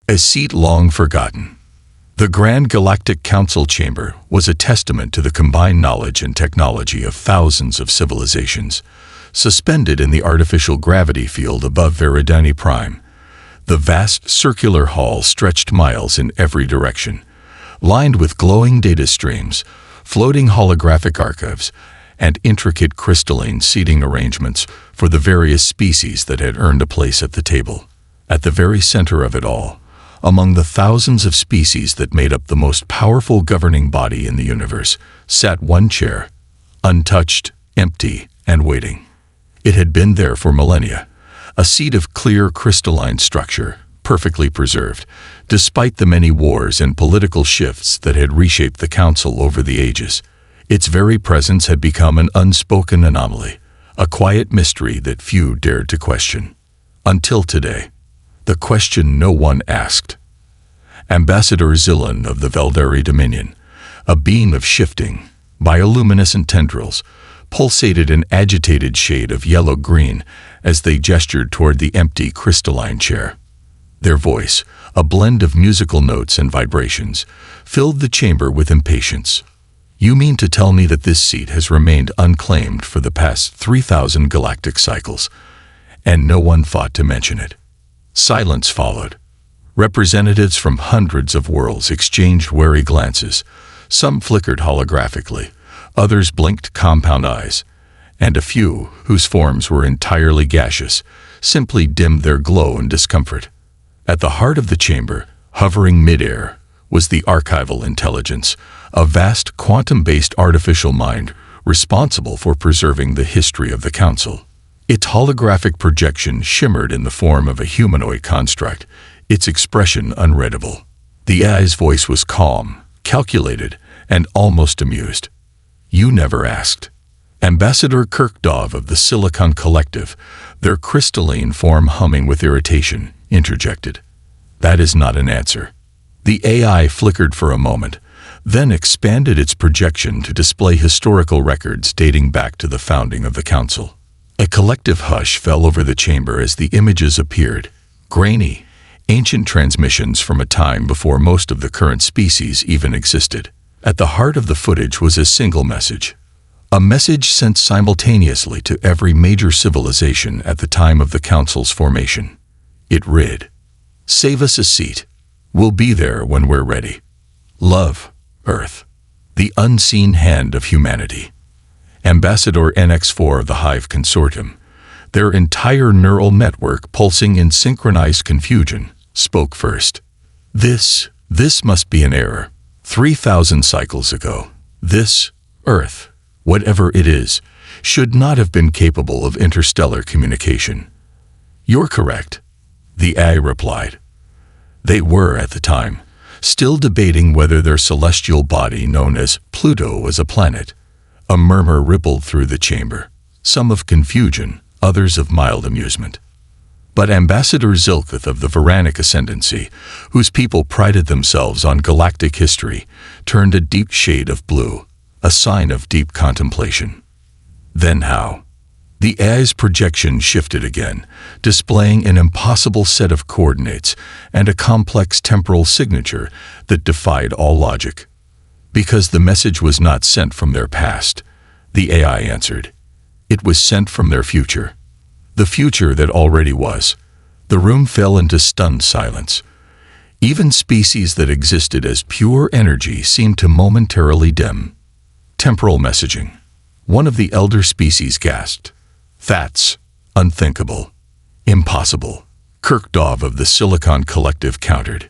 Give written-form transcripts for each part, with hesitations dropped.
A seat long forgotten. The Grand Galactic Council chamber was a testament to the combined knowledge and technology of thousands of civilizations, suspended in the artificial gravity field above Veridani Prime. The vast circular hall stretched miles in every direction, lined with glowing data streams, floating holographic archives, and intricate crystalline seating arrangements for the various species that had earned a place at the table. At the very center of it all, among the thousands of species that made up the most powerful governing body in the universe, sat one chair, untouched, empty, and waiting. It had been there for millennia, a seat of clear crystalline structure, perfectly preserved, despite the many wars and political shifts that had reshaped the council over the ages. Its very presence had become an unspoken anomaly, a quiet mystery that few dared to question. Until today, the question no one asked. Ambassador Zillan of the Veldari Dominion, a being of shifting, bioluminescent tendrils, pulsated an agitated shade of yellow-green as they gestured toward the empty crystalline chair. Their voice, a blend of musical notes and vibrations, filled the chamber with impatience. "You mean to tell me that this seat has remained unclaimed for the past 3,000 galactic cycles, and no one thought to mention it?" Silence followed. Representatives from hundreds of worlds exchanged wary glances. Some flickered holographically, others blinked compound eyes, and a few, whose forms were entirely gaseous, simply dimmed their glow in discomfort. At the heart of the chamber, hovering midair, was the archival intelligence, a vast quantum-based artificial mind responsible for preserving the history of the Council. Its holographic projection shimmered in the form of a humanoid construct, its expression unreadable. The AI's voice was calm, calculated, and almost amused. "You never asked." Ambassador Kirkdov of the Silicon Collective, their crystalline form humming with irritation, interjected. "That is not an answer." The AI flickered for a moment, then expanded its projection to display historical records dating back to the founding of the Council. A collective hush fell over the chamber as the images appeared, grainy, ancient transmissions from a time before most of the current species even existed. At the heart of the footage was a single message, a message sent simultaneously to every major civilization at the time of the Council's formation. It read, "Save us a seat. We'll be there when we're ready. Love, Earth. The unseen hand of humanity." Ambassador NX4 of the Hive Consortium, their entire neural network pulsing in synchronized confusion, spoke first. This must be an error. 3,000 cycles ago, this Earth, whatever it is, should not have been capable of interstellar communication." "You're correct," the AI replied. They were, at the time, still debating whether their celestial body known as Pluto was a planet. A murmur rippled through the chamber, some of confusion, others of mild amusement. But Ambassador Zilkith of the Varanic Ascendancy, whose people prided themselves on galactic history, turned a deep shade of blue, a sign of deep contemplation. Then how? The AI's projection shifted again, displaying an impossible set of coordinates and a complex temporal signature that defied all logic. "Because the message was not sent from their past," the AI answered. "It was sent from their future." The future that already was. The room fell into stunned silence. Even species that existed as pure energy seemed to momentarily dim. Temporal messaging. One of the elder species gasped. "That's unthinkable. Impossible," Kirkdov of the Silicon Collective countered.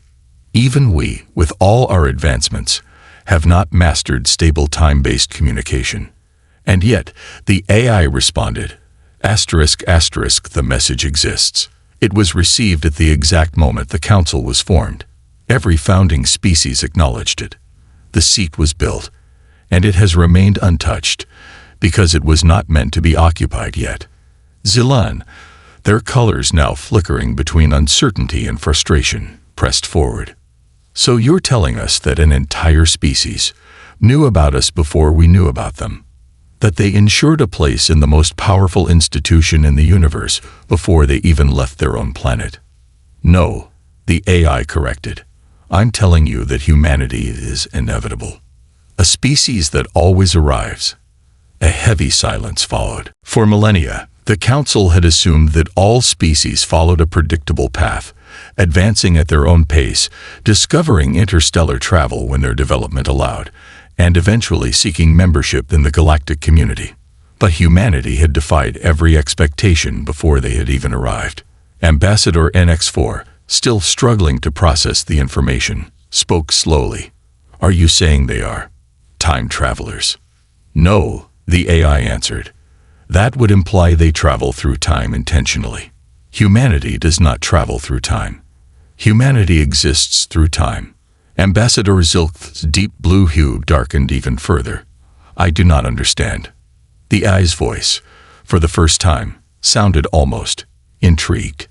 "Even we, with all our advancements, have not mastered stable time-based communication." And yet, the AI responded, ***, the message exists. It was received at the exact moment the Council was formed. Every founding species acknowledged it. The seat was built, and it has remained untouched, because it was not meant to be occupied yet." Zillan, their colors now flickering between uncertainty and frustration, pressed forward. "So you're telling us that an entire species knew about us before we knew about them? That they ensured a place in the most powerful institution in the universe before they even left their own planet?" "No," The AI corrected. I'm telling you that humanity is inevitable. A species that always arrives. A heavy silence followed. For millennia, the Council had assumed that all species followed a predictable path, advancing at their own pace, discovering interstellar travel when their development allowed, and eventually seeking membership in the galactic community. But humanity had defied every expectation before they had even arrived. Ambassador NX4, still struggling to process the information, spoke slowly. Are you saying they are time travelers? No, the AI answered. That would imply they travel through time intentionally. Humanity does not travel through time. Humanity exists through time. Ambassador Zilk's deep blue hue darkened even further. I do not understand. The AI's voice, for the first time, sounded almost intrigued.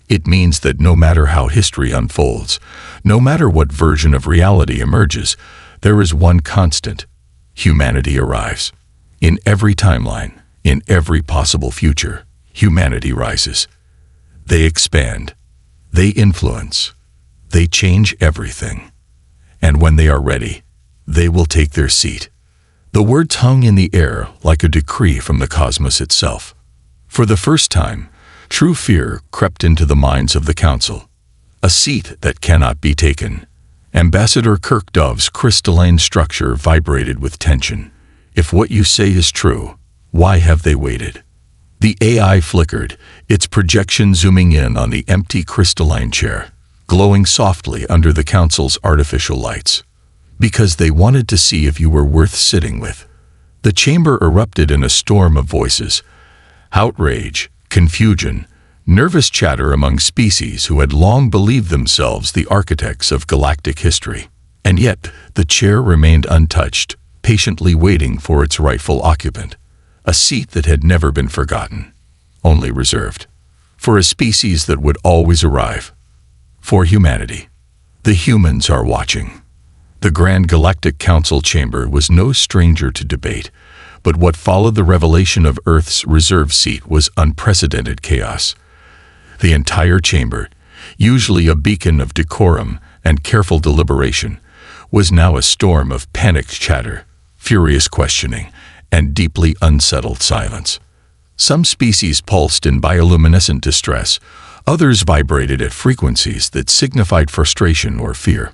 It means that no matter how history unfolds, no matter what version of reality emerges, there is one constant. Humanity arrives. In every timeline, in every possible future, humanity rises. They expand. They influence. They change everything. And when they are ready, they will take their seat. The words hung in the air like a decree from the cosmos itself. For the first time, true fear crept into the minds of the Council. A seat that cannot be taken. Ambassador Kirkdove's crystalline structure vibrated with tension. If what you say is true, why have they waited? The AI flickered, its projection zooming in on the empty crystalline chair, glowing softly under the Council's artificial lights. Because they wanted to see if you were worth sitting with. The chamber erupted in a storm of voices. Outrage, confusion, nervous chatter among species who had long believed themselves the architects of galactic history. And yet, the chair remained untouched, patiently waiting for its rightful occupant. A seat that had never been forgotten, only reserved. For a species that would always arrive. For humanity. The humans are watching. The Grand Galactic Council chamber was no stranger to debate, but what followed the revelation of Earth's reserve seat was unprecedented chaos. The entire chamber, usually a beacon of decorum and careful deliberation, was now a storm of panicked chatter, furious questioning, and deeply unsettled silence. Some species pulsed in bioluminescent distress, others vibrated at frequencies that signified frustration or fear.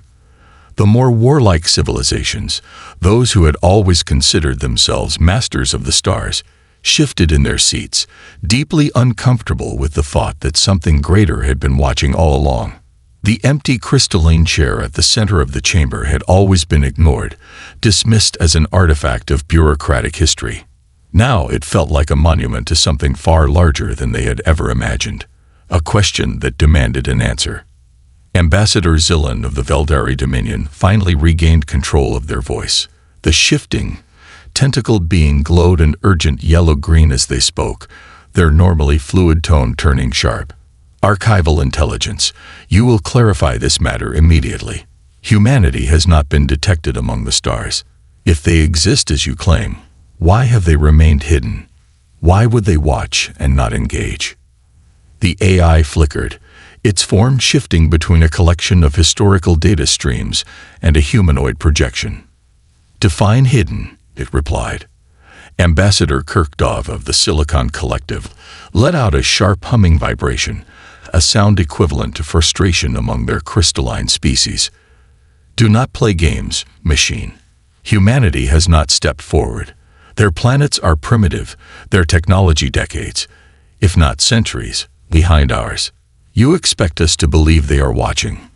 The more warlike civilizations, those who had always considered themselves masters of the stars, shifted in their seats, deeply uncomfortable with the thought that something greater had been watching all along. The empty crystalline chair at the center of the chamber had always been ignored, dismissed as an artifact of bureaucratic history. Now it felt like a monument to something far larger than they had ever imagined, a question that demanded an answer. Ambassador Zillan of the Veldari Dominion finally regained control of their voice. The shifting, tentacled being glowed an urgent yellow-green as they spoke, their normally fluid tone turning sharp. Archival intelligence, you will clarify this matter immediately. Humanity has not been detected among the stars. If they exist as you claim, why have they remained hidden? Why would they watch and not engage? The AI flickered, its form shifting between a collection of historical data streams and a humanoid projection. Define hidden, it replied. Ambassador Kirkdove of the Silicon Collective let out a sharp humming vibration, a sound equivalent to frustration among their crystalline species. Do not play games, machine. Humanity has not stepped forward. Their planets are primitive, their technology decades, if not centuries, behind ours. You expect us to believe they are watching,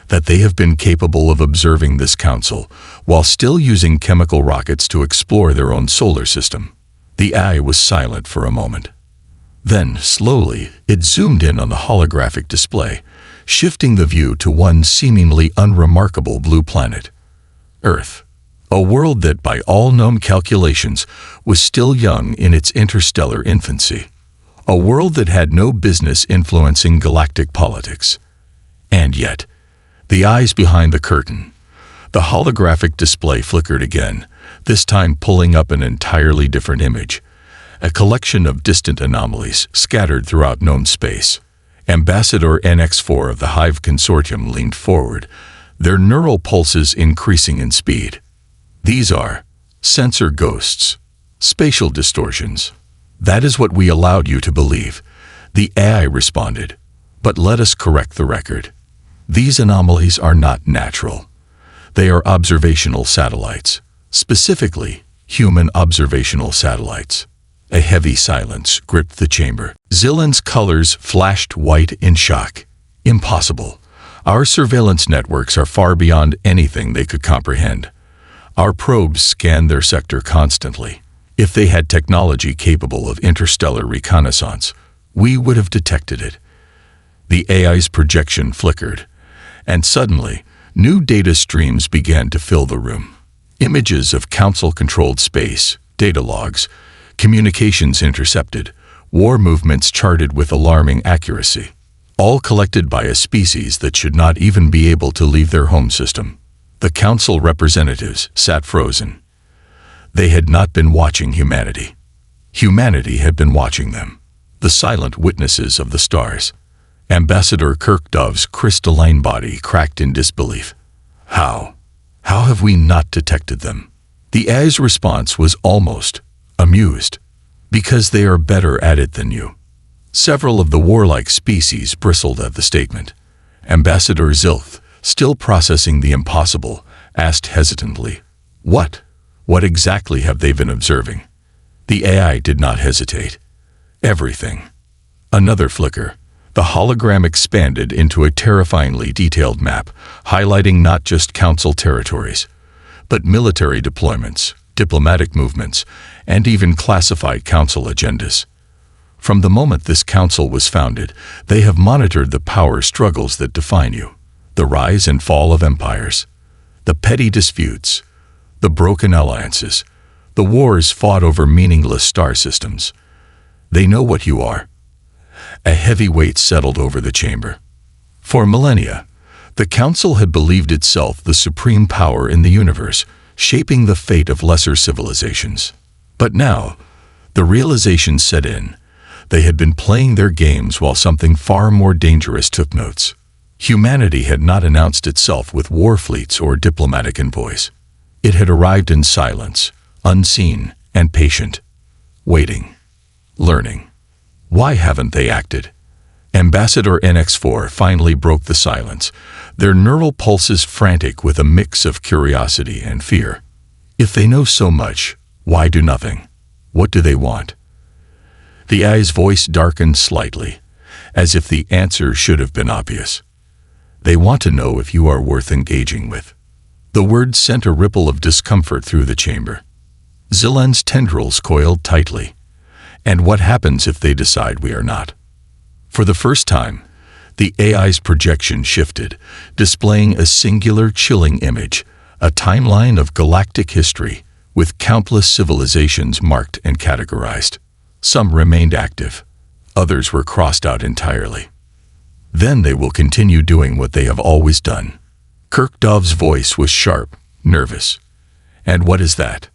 that they have been capable of observing this council while still using chemical rockets to explore their own solar system. The eye was silent for a moment. Then, slowly, it zoomed in on the holographic display, shifting the view to one seemingly unremarkable blue planet. Earth. A world that, by all known calculations, was still young in its interstellar infancy. A world that had no business influencing galactic politics. And yet, the eyes behind the curtain. The holographic display flickered again, this time pulling up an entirely different image. A collection of distant anomalies scattered throughout known space. Ambassador NX4 of the Hive Consortium leaned forward, their neural pulses increasing in speed. These are sensor ghosts, spatial distortions. That is what we allowed you to believe. The AI responded, but let us correct the record. These anomalies are not natural. They are observational satellites, specifically human observational satellites. A heavy silence gripped the chamber. Zillan's colors flashed white in shock. Impossible. Our surveillance networks are far beyond anything they could comprehend. Our probes scan their sector constantly. If they had technology capable of interstellar reconnaissance, we would have detected it. The AI's projection flickered, and suddenly, new data streams began to fill the room. Images of Council-controlled space, data logs, communications intercepted, war movements charted with alarming accuracy, all collected by a species that should not even be able to leave their home system. The Council representatives sat frozen. They had not been watching humanity. Humanity had been watching them, the silent witnesses of the stars. Ambassador Kirkdove's crystalline body cracked in disbelief. How? How have we not detected them? The AI's response was almost amused. Because they are better at it than you. Several of the warlike species bristled at the statement. Ambassador Zilth, still processing the impossible, asked hesitantly, What? What exactly have they been observing? The AI did not hesitate. Everything. Another flicker. The hologram expanded into a terrifyingly detailed map, highlighting not just Council territories, but military deployments, diplomatic movements, and even classified Council agendas. From the moment this Council was founded, they have monitored the power struggles that define you, the rise and fall of empires, the petty disputes, the broken alliances, the wars fought over meaningless star systems. They know what you are. A heavy weight settled over the chamber. For millennia, the Council had believed itself the supreme power in the universe, shaping the fate of lesser civilizations. But now, the realization set in. They had been playing their games while something far more dangerous took notes. Humanity had not announced itself with war fleets or diplomatic envoys. It had arrived in silence, unseen and patient, waiting, learning. Why haven't they acted? Ambassador NX4 finally broke the silence, their neural pulses frantic with a mix of curiosity and fear. If they know so much, why do nothing? What do they want? The AI's voice darkened slightly, as if the answer should have been obvious. They want to know if you are worth engaging with. The words sent a ripple of discomfort through the chamber. Zillan's tendrils coiled tightly. And what happens if they decide we are not? For the first time, the AI's projection shifted, displaying a singular, chilling image, a timeline of galactic history, with countless civilizations marked and categorized. Some remained active. Others were crossed out entirely. Then they will continue doing what they have always done. Kirkdove's voice was sharp, nervous. And what is that?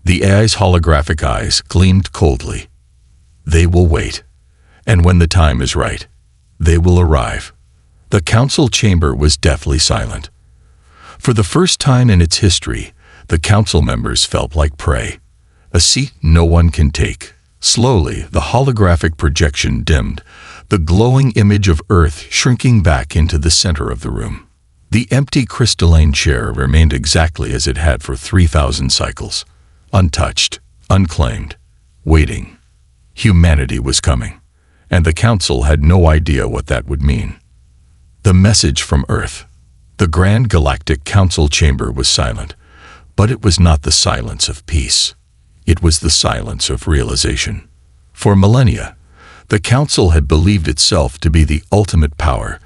The AI's holographic eyes gleamed coldly. They will wait. And when the time is right, they will arrive. The Council chamber was deathly silent. For the first time in its history, the Council members felt like prey, a seat no one can take. Slowly, the holographic projection dimmed, the glowing image of Earth shrinking back into the center of the room. The empty crystalline chair remained exactly as it had for 3,000 cycles, untouched, unclaimed, waiting. Humanity was coming, and the Council had no idea what that would mean. The message from Earth. The Grand Galactic Council chamber was silent, but it was not the silence of peace. It was the silence of realization. For millennia, the Council had believed itself to be the ultimate power,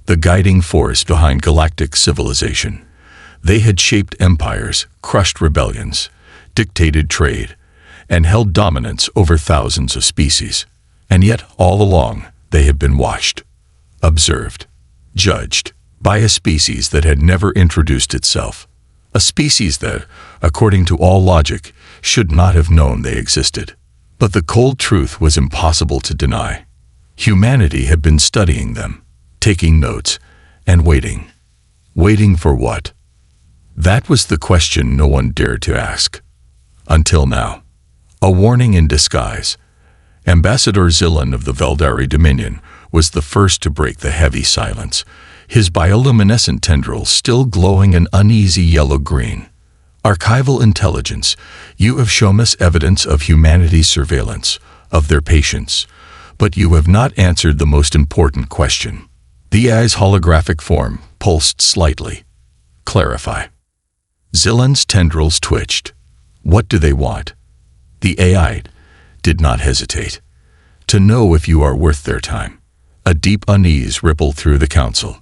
the guiding force behind galactic civilization. They had shaped empires, crushed rebellions, dictated trade, and held dominance over thousands of species. And yet, all along, they had been watched, observed, judged by a species that had never introduced itself. A species that, according to all logic, should not have known they existed. But the cold truth was impossible to deny. Humanity had been studying them, taking notes, and waiting. Waiting for what? That was the question no one dared to ask. Until now. A warning in disguise. Ambassador Zillan of the Veldari Dominion was the first to break the heavy silence, his bioluminescent tendrils still glowing an uneasy yellow-green. Archival intelligence, you have shown us evidence of humanity's surveillance, of their patience, but you have not answered the most important question. The AI's holographic form pulsed slightly. Clarify. Zillan's tendrils twitched. What do they want? The AI did not hesitate. To know if you are worth their time. A deep unease rippled through the council.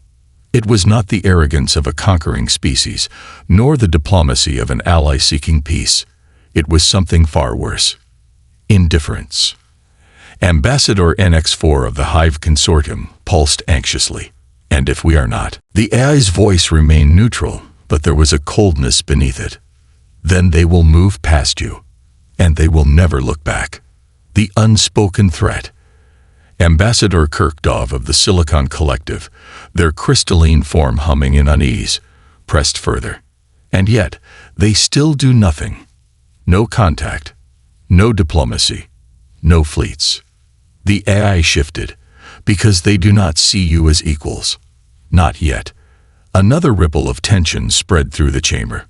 It was not the arrogance of a conquering species, nor the diplomacy of an ally seeking peace. It was something far worse. Indifference. Ambassador NX4 of the Hive Consortium pulsed anxiously. And if we are not? The AI's voice remained neutral, but there was a coldness beneath it. Then they will move past you, and they will never look back. The unspoken threat. Ambassador Kirkdov of the Silicon Collective, their crystalline form humming in unease, pressed further. And yet, they still do nothing. No contact, no diplomacy, no fleets. The AI shifted, because they do not see you as equals. Not yet. Another ripple of tension spread through the chamber.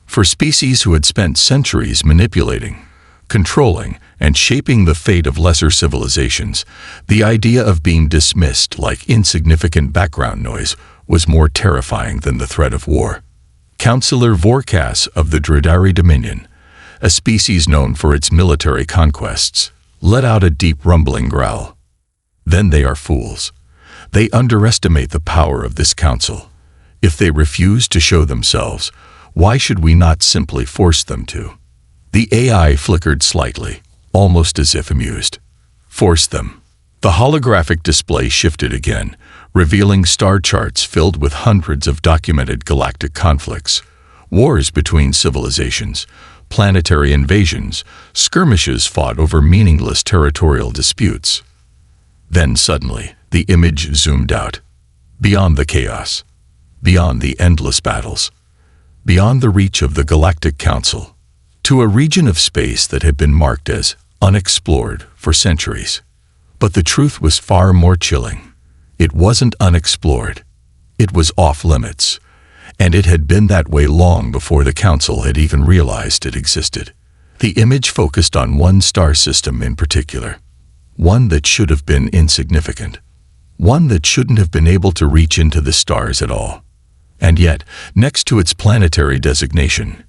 For species who had spent centuries manipulating, controlling, and shaping the fate of lesser civilizations, the idea of being dismissed like insignificant background noise was more terrifying than the threat of war. Councillor Vorkas of the Dredari Dominion, a species known for its military conquests, let out a deep rumbling growl. Then they are fools. They underestimate the power of this council. If they refuse to show themselves, why should we not simply force them to? The AI flickered slightly, almost as if amused. Force them. The holographic display shifted again, revealing star charts filled with hundreds of documented galactic conflicts, wars between civilizations, planetary invasions, skirmishes fought over meaningless territorial disputes. Then suddenly, the image zoomed out. Beyond the chaos. Beyond the endless battles. Beyond the reach of the Galactic Council. To a region of space that had been marked as unexplored for centuries. But the truth was far more chilling. It wasn't unexplored. It was off-limits. And it had been that way long before the Council had even realized it existed. The image focused on one star system in particular. One that should have been insignificant. One that shouldn't have been able to reach into the stars at all. And yet, next to its planetary designation,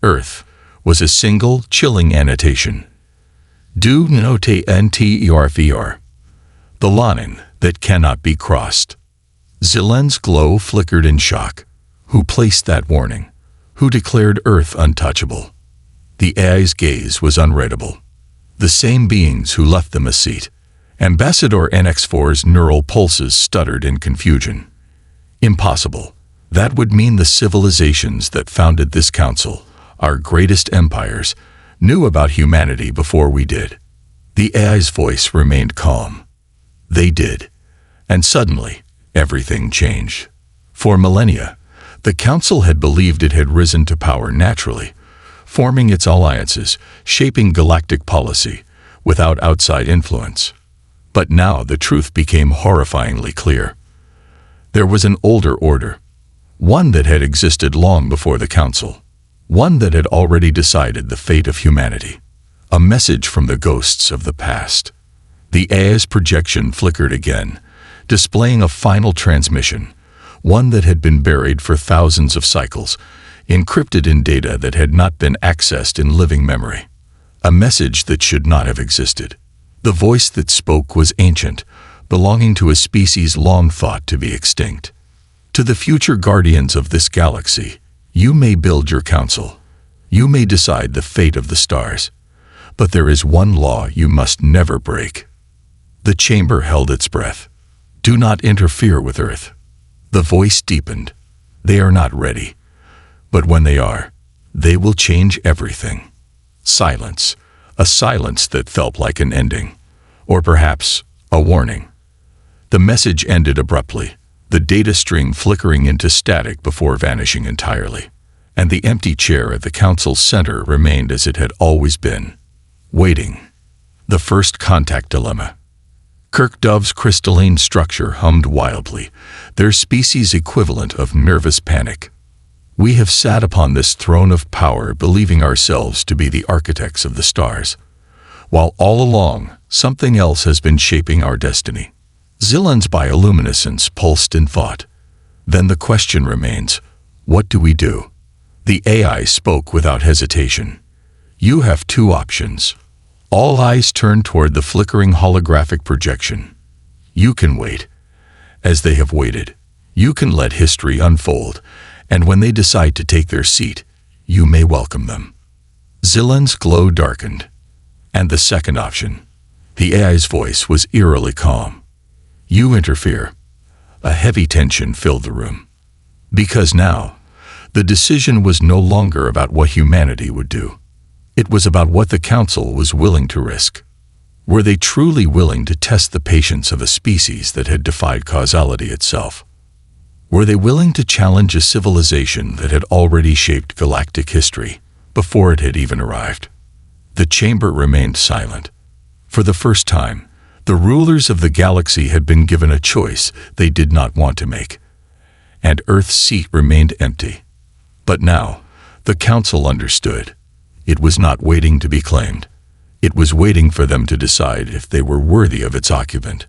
Earth, was a single, chilling annotation. Du note nterfr. The line that cannot be crossed. Zillan's glow flickered in shock. Who placed that warning? Who declared Earth untouchable? The AI's gaze was unreadable. The same beings who left them a seat. Ambassador NX4's neural pulses stuttered in confusion. Impossible. That would mean the civilizations that founded this council, our greatest empires, knew about humanity before we did. The AI's voice remained calm. They did. And suddenly, everything changed. For millennia, the council had believed it had risen to power naturally, forming its alliances, shaping galactic policy, without outside influence. But now the truth became horrifyingly clear. There was an older order, one that had existed long before the council. One that had already decided the fate of humanity. A message from the ghosts of the past. The AI's projection flickered again, displaying a final transmission, one that had been buried for thousands of cycles, encrypted in data that had not been accessed in living memory. A message that should not have existed. The voice that spoke was ancient, belonging to a species long thought to be extinct. To the future guardians of this galaxy, you may build your council. You may decide the fate of the stars. But there is one law you must never break. The chamber held its breath. Do not interfere with Earth. The voice deepened. They are not ready. But when they are, they will change everything. Silence. A silence that felt like an ending. Or perhaps A warning. The message ended abruptly, the data string flickering into static before vanishing entirely, and the empty chair at the council's center remained as it had always been, waiting. The first contact dilemma. Kirkdove's crystalline structure hummed wildly, their species equivalent of nervous panic. We have sat upon this throne of power believing ourselves to be the architects of the stars, while all along something else has been shaping our destiny. Zillon's bioluminescence pulsed in thought. Then the question remains, what do we do? The AI spoke without hesitation. You have two options. All eyes turned toward the flickering holographic projection. You can wait. As they have waited, you can let history unfold, and when they decide to take their seat, you may welcome them. Zillon's glow darkened. And the second option. The AI's voice was eerily calm. You interfere. A heavy tension filled the room. Because now, the decision was no longer about what humanity would do. It was about what the Council was willing to risk. Were they truly willing to test the patience of a species that had defied causality itself? Were they willing to challenge a civilization that had already shaped galactic history before it had even arrived? The chamber remained silent. For the first time, the rulers of the galaxy had been given a choice they did not want to make, and Earth's seat remained empty. But now, the Council understood. It was not waiting to be claimed. It was waiting for them to decide if they were worthy of its occupant.